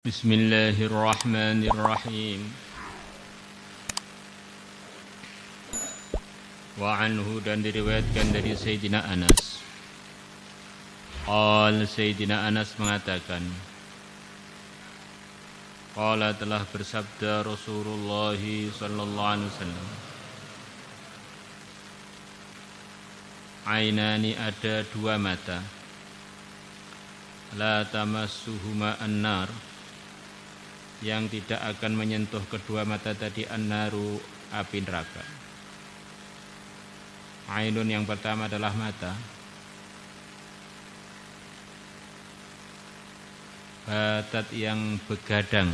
Bismillahirrahmanirrahim. Wa anhu, dan diriwayatkan dari Sayyidina Anas. Sayyidina Anas mengatakan, qala, telah bersabda Rasulullah sallallahu alaihi wasallam, ainani, ada dua mata, la tamassuhuma an-nar, yang tidak akan menyentuh kedua mata tadi an-naru, api neraka. Ainun yang pertama adalah mata, batat yang begadang,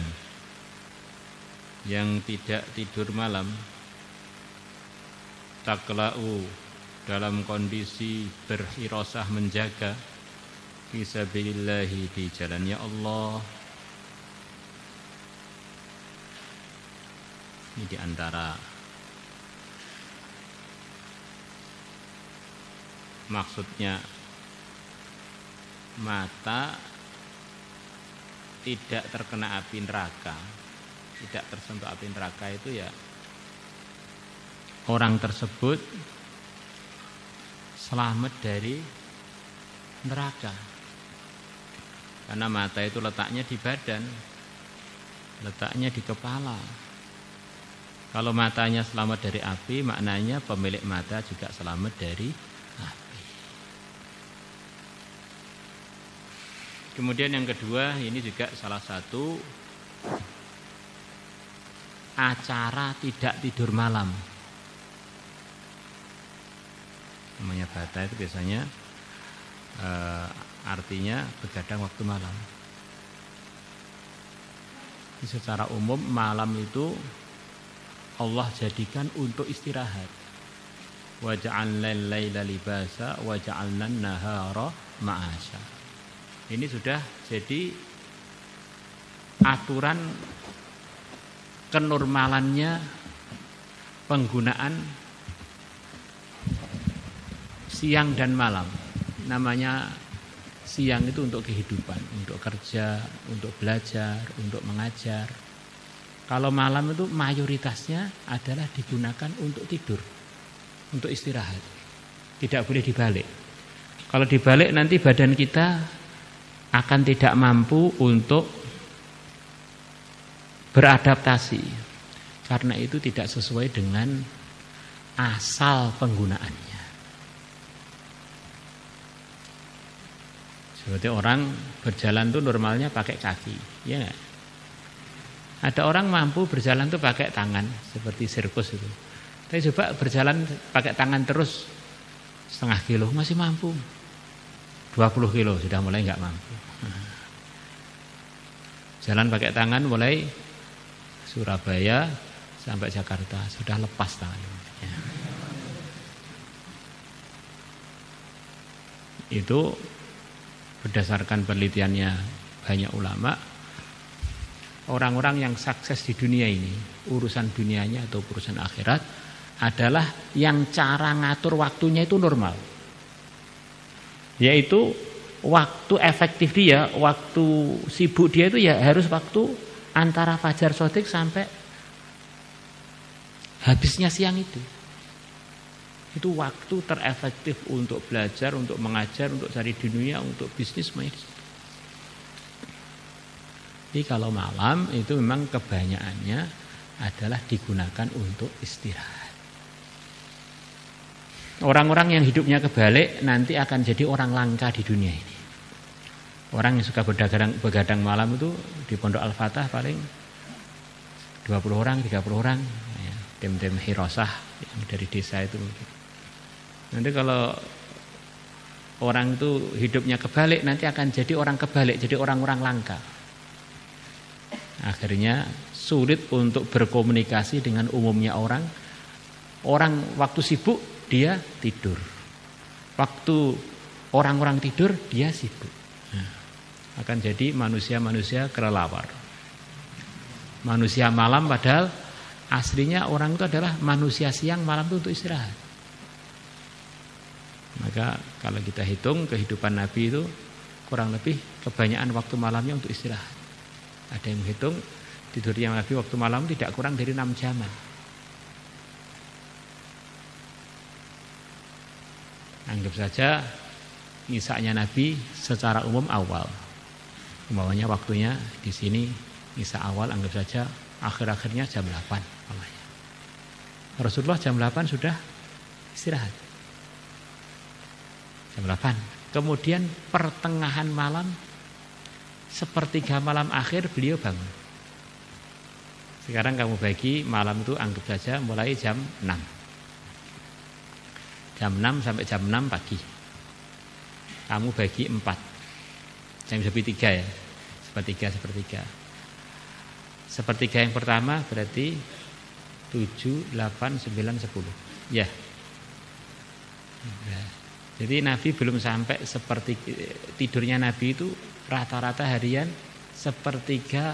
yang tidak tidur malam, takla'u, dalam kondisi berhirosah menjaga, fisabilillahi, di jalannya Allah. Ini diantara maksudnya mata tidak terkena api neraka, tidak tersentuh api neraka itu ya orang tersebut selamat dari neraka. Karena mata itu letaknya di badan, letaknya di kepala. Kalau matanya selamat dari api, maknanya pemilik mata juga selamat dari api. Kemudian yang kedua, ini juga salah satu acara tidak tidur malam. Namanya bata itu biasanya artinya begadang waktu malam. Secara umum malam itu Allah jadikan untuk istirahat. Wa ja'alna al-laila libasa wa ja'alna an-nahara ma'asha. Ini sudah jadi aturan kenormalannya penggunaan siang dan malam. Namanya siang itu untuk kehidupan, untuk kerja, untuk belajar, untuk mengajar. Kalau malam itu mayoritasnya adalah digunakan untuk tidur, untuk istirahat. Tidak boleh dibalik. Kalau dibalik nanti badan kita akan tidak mampu untuk beradaptasi. Karena itu tidak sesuai dengan asal penggunaannya. Seperti orang berjalan tuh normalnya pakai kaki, ya enggak? Ada orang mampu berjalan tuh pakai tangan, seperti sirkus itu. Tapi coba berjalan pakai tangan terus setengah kilo, masih mampu. 20 kilo sudah mulai enggak mampu. Jalan pakai tangan mulai Surabaya sampai Jakarta, sudah lepas tangannya. Itu berdasarkan penelitiannya banyak ulama. Orang-orang yang sukses di dunia ini, urusan dunianya atau urusan akhirat, adalah yang cara ngatur waktunya itu normal. Yaitu waktu efektif dia, waktu sibuk dia itu ya harus waktu antara fajar shodiq sampai habisnya siang itu. Itu waktu terefektif untuk belajar, untuk mengajar, untuk cari dunia, untuk bisnis, semuanya. Jadi kalau malam itu memang kebanyakannya adalah digunakan untuk istirahat. Orang-orang yang hidupnya kebalik nanti akan jadi orang langka di dunia ini. Orang yang suka begadang malam itu di Pondok Al-Fatah paling 20 orang, 30 orang, ya, tim-tim hirosah yang dari desa itu. Nanti kalau orang itu hidupnya kebalik nanti akan jadi orang kebalik, jadi orang-orang langka. Akhirnya sulit untuk berkomunikasi dengan umumnya orang. Orang waktu sibuk dia tidur. Waktu orang-orang tidur dia sibuk. Nah, akan jadi manusia-manusia kelelawar. Manusia malam padahal aslinya orang itu adalah manusia siang, malam itu untuk istirahat. Maka kalau kita hitung kehidupan Nabi itu kurang lebih kebanyakan waktu malamnya untuk istirahat. Ada yang menghitung tidurnya Nabi waktu malam tidak kurang dari 6 jaman. Anggap saja ngisanya Nabi secara umum awal. Umpamanya waktunya di sini ngisa awal, anggap saja akhir-akhirnya jam 8. Rasulullah jam 8 sudah istirahat. Jam 8. Kemudian pertengahan malam, sepertiga malam akhir beliau bangun. Sekarang kamu bagi malam itu anggap saja mulai jam 6. Jam 6 sampai jam 6 pagi. Kamu bagi 4. Jam sepertiga ya. Sepertiga. Sepertiga yang pertama berarti 7, 8, 9, 10. Ya. Jadi Nabi belum sampai seperti tidurnya Nabi itu rata-rata harian sepertiga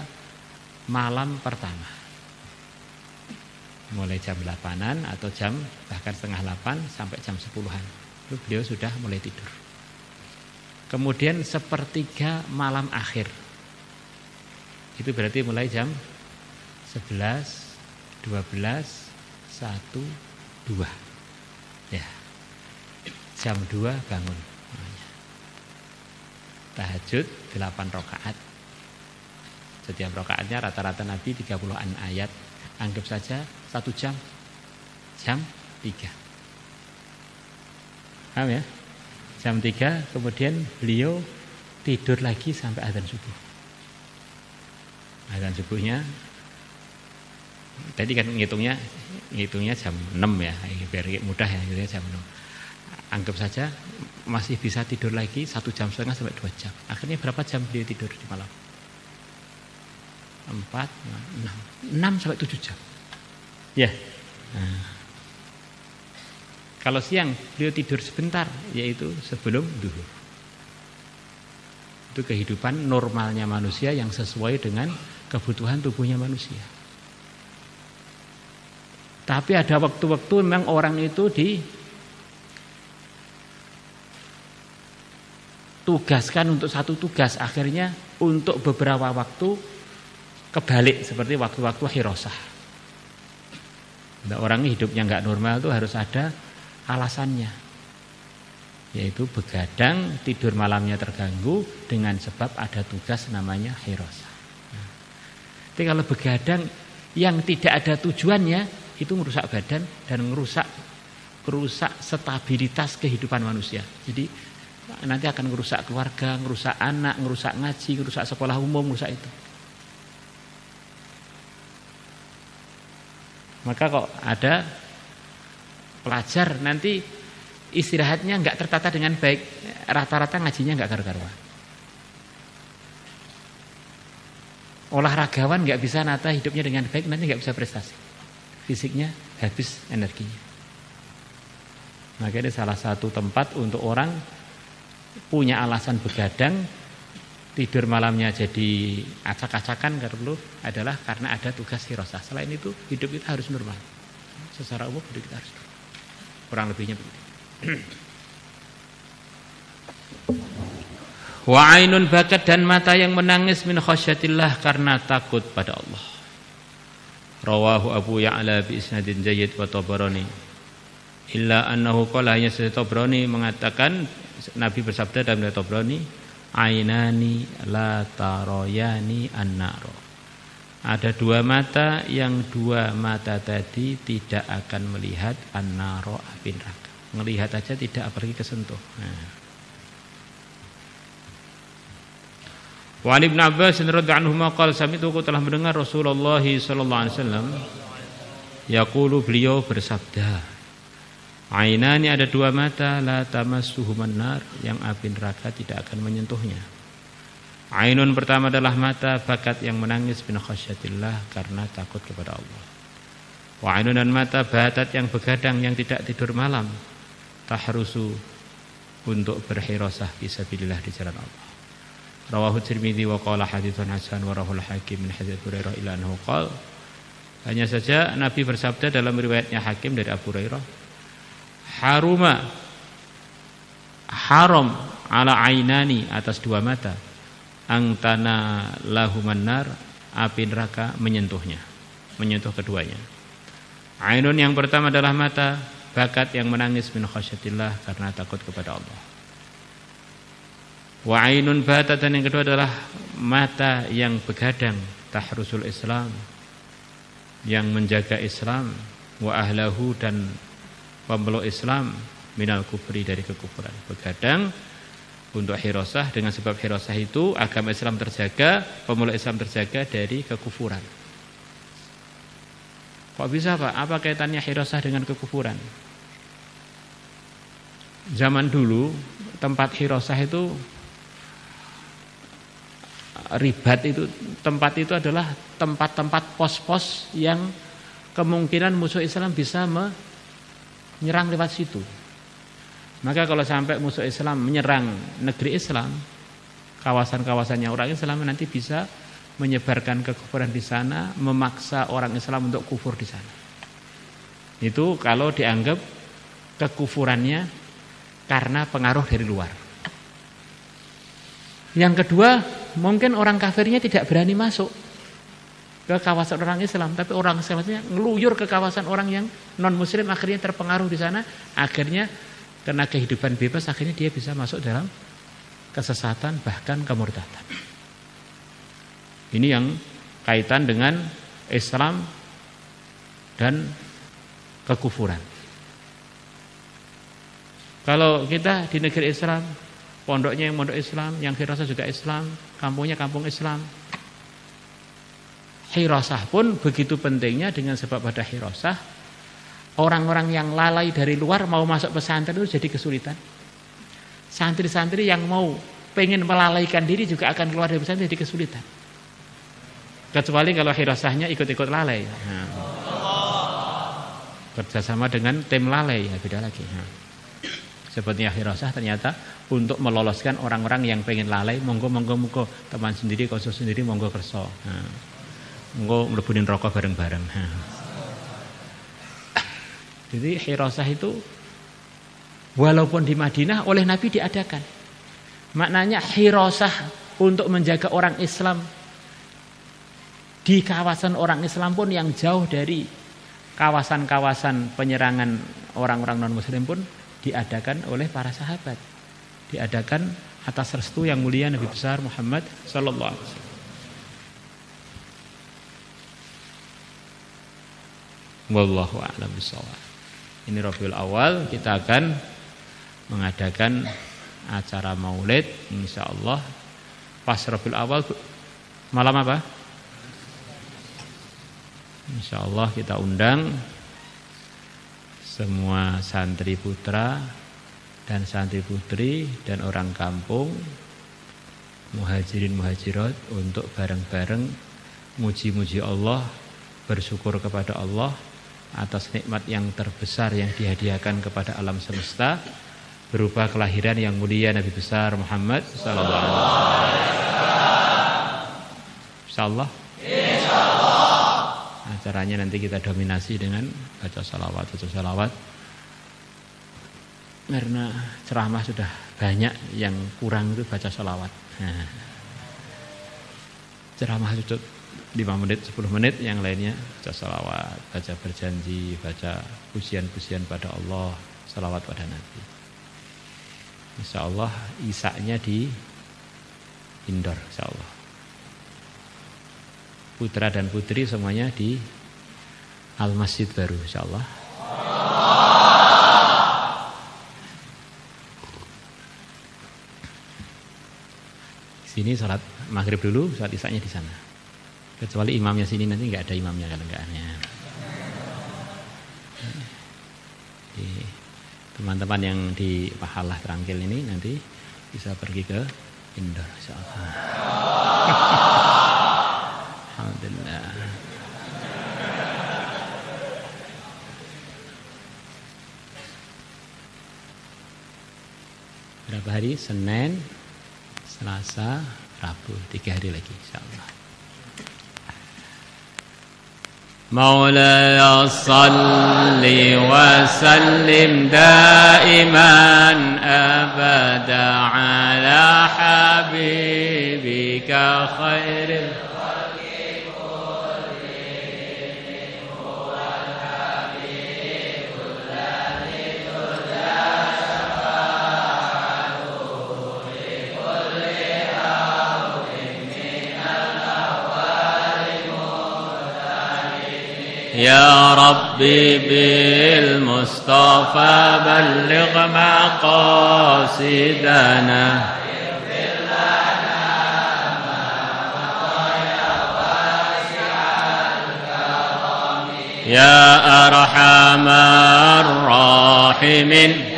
malam pertama. Mulai jam 8-an atau jam bahkan setengah 8 sampai jam 10-an. Itu beliau sudah mulai tidur. Kemudian sepertiga malam akhir. Itu berarti mulai jam 11, 12, 1, 2. Ya. Jam 2 bangun. Tahajud 8 rakaat. Setiap rakaatnya rata-rata Nabi 30-an ayat. Anggap saja 1 jam. Jam 3. Paham ya? Jam 3 kemudian beliau tidur lagi sampai azan subuh. Azan subuhnya tadi kan ngitungnya jam 6 ya, biar mudah ya, jam 6. Anggap saja masih bisa tidur lagi 1 jam setengah sampai 2 jam. Akhirnya berapa jam beliau tidur di malam? 4, 6 sampai 7 jam. Ya. Nah. Kalau siang beliau tidur sebentar, yaitu sebelum duhur. Itu kehidupan normalnya manusia yang sesuai dengan kebutuhan tubuhnya manusia. Tapi ada waktu-waktu memang orang itu ditugaskan untuk satu tugas, akhirnya untuk beberapa waktu kebalik seperti waktu-waktu hirosah. Nah, orang hidupnya nggak normal itu harus ada alasannya, yaitu begadang, tidur malamnya terganggu dengan sebab ada tugas namanya hirosah. Nah, tapi kalau begadang yang tidak ada tujuannya, itu merusak badan dan merusak stabilitas kehidupan manusia. Jadi nanti akan merusak keluarga, merusak anak, merusak ngaji, merusak sekolah umum, merusak itu. Maka kok ada pelajar nanti istirahatnya nggak tertata dengan baik, rata-rata ngajinya nggak karu-karuan. Olahragawan nggak bisa nata hidupnya dengan baik, nanti nggak bisa prestasi. Fisiknya habis energinya. Maka ini salah satu tempat untuk orang punya alasan begadang, tidur malamnya jadi acak-acakan adalah karena ada tugas hirosah. Selain itu hidup kita harus normal. Secara umum hidup kita harus normal. Kurang lebihnya begitu. Wa ainun bakat, dan mata yang menangis min khasyatillah karena takut pada Allah. Rawahu Abu Ya'la bi isnadin jayyid wa Tabarani. Illa annahu qala, hanya Tabarani mengatakan Nabi bersabda dalam Tabarani, ainani la tarayani an-nar. Ada 2 mata yang 2 mata tadi tidak akan melihat an-nar, api neraka. Melihat aja tidak, apalagi kesentuh. Nah. Wa Ibnu Abbas radhiyallahu anhu qala, sami'tu, telah mendengar Rasulullah sallallahu alaihi wasallam yaqulu, beliau bersabda, ainani, ada 2 mata la tamassuhuman nar, yang api neraka tidak akan menyentuhnya. Ainun pertama adalah mata bakat yang menangis min khasyatillah karena takut kepada Allah. Wa ainun, dan mata batat yang begadang yang tidak tidur malam, tahrusu, untuk berhirasah fisabilillah, di jalan Allah. Rawahu Tirmidzi wa qala haditsun hasan wa rahul Hakim min hadits Hurairah ila anhu qala. Hanya saja Nabi bersabda dalam riwayatnya Hakim dari Abu Hurairah, haram ala ainani, atas 2 mata, angtana lahuman nar, api neraka menyentuhnya, menyentuh keduanya. Ainun yang pertama adalah mata bakat yang menangis min khasyatillah karena takut kepada Allah. Wa ainun batat, dan yang kedua adalah mata yang begadang tahrusul Islam, yang menjaga Islam, wa ahlahu, dan pemeluk Islam minal kufri, dari kekufuran. Begadang untuk hirasah, dengan sebab hirasah itu agama Islam terjaga, pemeluk Islam terjaga dari kekufuran. Kok bisa Pak? Apa kaitannya hirasah dengan kekufuran? Zaman dulu tempat hirasah itu ribat, itu tempat itu adalah tempat-tempat pos-pos yang kemungkinan musuh Islam bisa menyerang lewat situ. Maka kalau sampai musuh Islam menyerang negeri Islam, kawasan-kawasannya orang Islam, nanti bisa menyebarkan kekufuran di sana, memaksa orang Islam untuk kufur di sana. Itu kalau dianggap kekufurannya karena pengaruh dari luar. Yang kedua, mungkin orang kafirnya tidak berani masuk ke kawasan orang Islam, tapi orang Islamnya ngeluyur ke kawasan orang yang non Muslim, akhirnya terpengaruh di sana, akhirnya karena kehidupan bebas, akhirnya dia bisa masuk dalam kesesatan bahkan kemurtadan. Ini yang kaitan dengan Islam dan kekufuran. Kalau kita di negeri Islam, pondoknya yang pondok Islam, yang hirasah juga Islam, kampungnya kampung Islam. Hirasah pun begitu pentingnya, dengan sebab pada hirasah orang-orang yang lalai dari luar mau masuk pesantren itu jadi kesulitan. Santri-santri yang mau pengen melalaikan diri juga akan keluar dari pesantren jadi kesulitan. Kecuali kalau hirasahnya ikut-ikut lalai. Nah, kerjasama dengan tim lalai, ya beda lagi. Nah, sepertinya hirasah ternyata untuk meloloskan orang-orang yang pengen lalai, monggo teman sendiri, konsul sendiri, monggo kerso. Nah, monggo mlebunin rokok bareng-bareng. Nah. Jadi hirasah itu walaupun di Madinah oleh Nabi diadakan. Maknanya hirasah untuk menjaga orang Islam di kawasan orang Islam pun yang jauh dari kawasan-kawasan penyerangan orang-orang non-muslim pun diadakan oleh para sahabat. Diadakan atas restu yang mulia Nabi besar Muhammad sallallahu alaihi wasallam. Wallahu a'lam bishawab. Ini Rabiul Awal, kita akan mengadakan acara Maulid insyaallah pas Rabiul Awal malam apa? Insyaallah kita undang semua santri putra dan santri putri dan orang kampung, muhajirin muhajirat, untuk bareng-bareng muji-muji Allah, bersyukur kepada Allah atas nikmat yang terbesar yang dihadiahkan kepada alam semesta berupa kelahiran yang mulia Nabi besar Muhammad sallallahu alaihi wasallam. Insyaallah. Acaranya nanti kita dominasi dengan baca salawat. Karena ceramah sudah banyak, yang kurang itu baca salawat. Nah, ceramah itu 5 menit, 10 menit, yang lainnya baca salawat, baca berjanji, baca pujian-pujian pada Allah, salawat pada Nabi. Insyaallah isaknya di indoor, insyaallah. Putra dan putri semuanya di Al-Masjid baru, insyaallah. Sini salat maghrib dulu, salat isaknya di sana. Kecuali imamnya sini, nanti nggak ada imamnya kalau nggak ada. Teman-teman yang di Pahalah Terangkil ini nanti bisa pergi ke indoor, insyaallah. Alhamdulillah. Berapa hari? Senin, Selasa, Rabu, 3 hari lagi insyaallah. مولاي صل وسلم دائما أبدا على حبيبك خير الخلق يا ربي بالمصطفى بلغ مقاصدنا يا أرحم الراحمين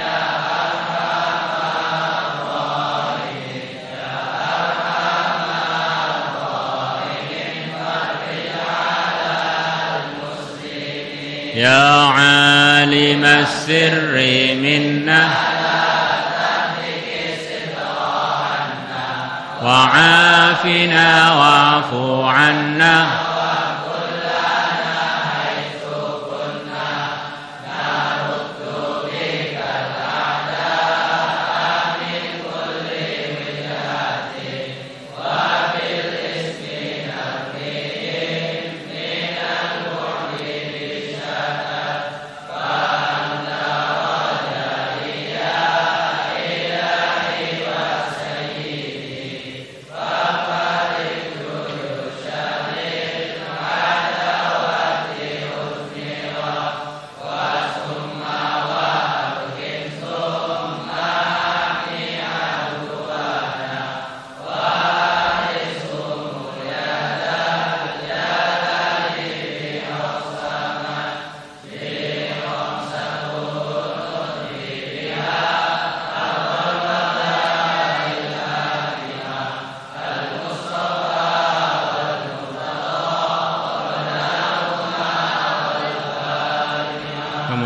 يا عالم السر منا وعافنا واعف عنا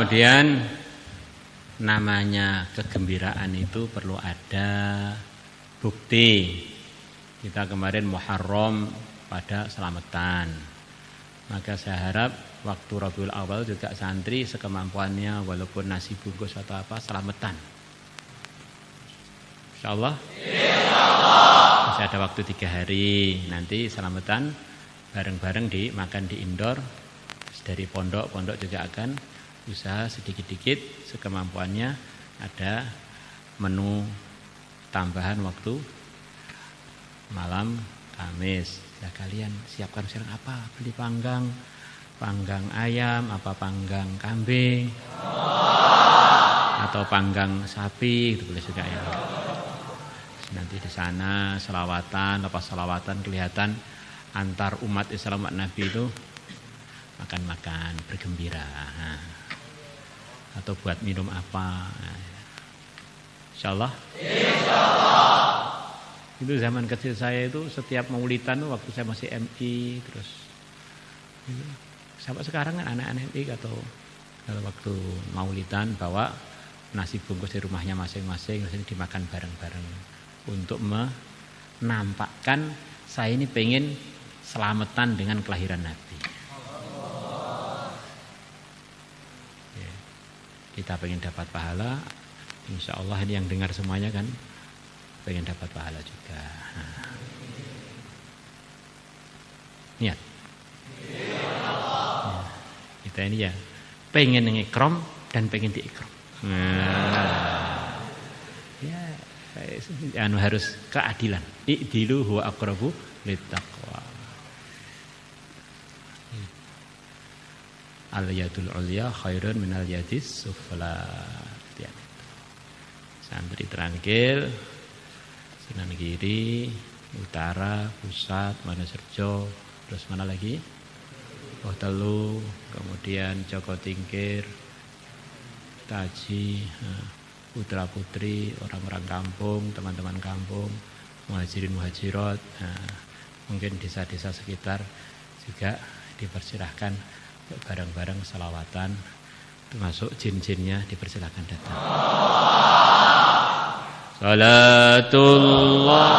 Kemudian namanya kegembiraan itu perlu ada bukti. Kita kemarin Muharram pada selamatan. Maka saya harap waktu Rabiul Awal juga santri sekemampuannya walaupun nasi bungkus atau apa selamatan. Insyaallah. Masih ada waktu 3 hari. Nanti selamatan bareng-bareng makan di indoor. Dari pondok juga akan usaha sedikit-sedikit sekemampuannya ada menu tambahan waktu malam Kamis. Ya kalian siapkan sekarang apa? Beli panggang ayam, apa panggang kambing, atau panggang sapi, itu boleh juga ya. Nanti di sana selawatan, lepas selawatan kelihatan antar umat Islam umat Nabi itu makan-makan bergembira. Atau buat minum apa. Insyaallah. Itu zaman kecil saya itu setiap maulidan waktu saya masih MI terus itu. Sampai sekarang kan anak-anak MI atau kalau waktu maulidan bawa nasi bungkus di rumahnya masing-masing terus dimakan bareng-bareng untuk menampakkan saya ini pengen selamatan dengan kelahiran Nabi. Kita pengen dapat pahala, insya Allah ini yang dengar semuanya kan pengen dapat pahala juga. Niat. Kita ini ya pengen ngikram dan pengen diikram. Ya, harus keadilan. I'dilu huwa aqrabu littaqwa. Al-yadul ulya khairun minal yadis sufla. Santri Trangkil, Sunan Giri, Utara, Pusat, Manoserjo, terus mana lagi? Telu, kemudian Joko Tingkir, Taji, putra putri, orang-orang kampung, teman-teman kampung, muhajirin muhajirat, mungkin desa-desa sekitar juga dipersilahkan bareng-bareng salawatan, termasuk jin-jinnya dipersilakan datang. Salatullah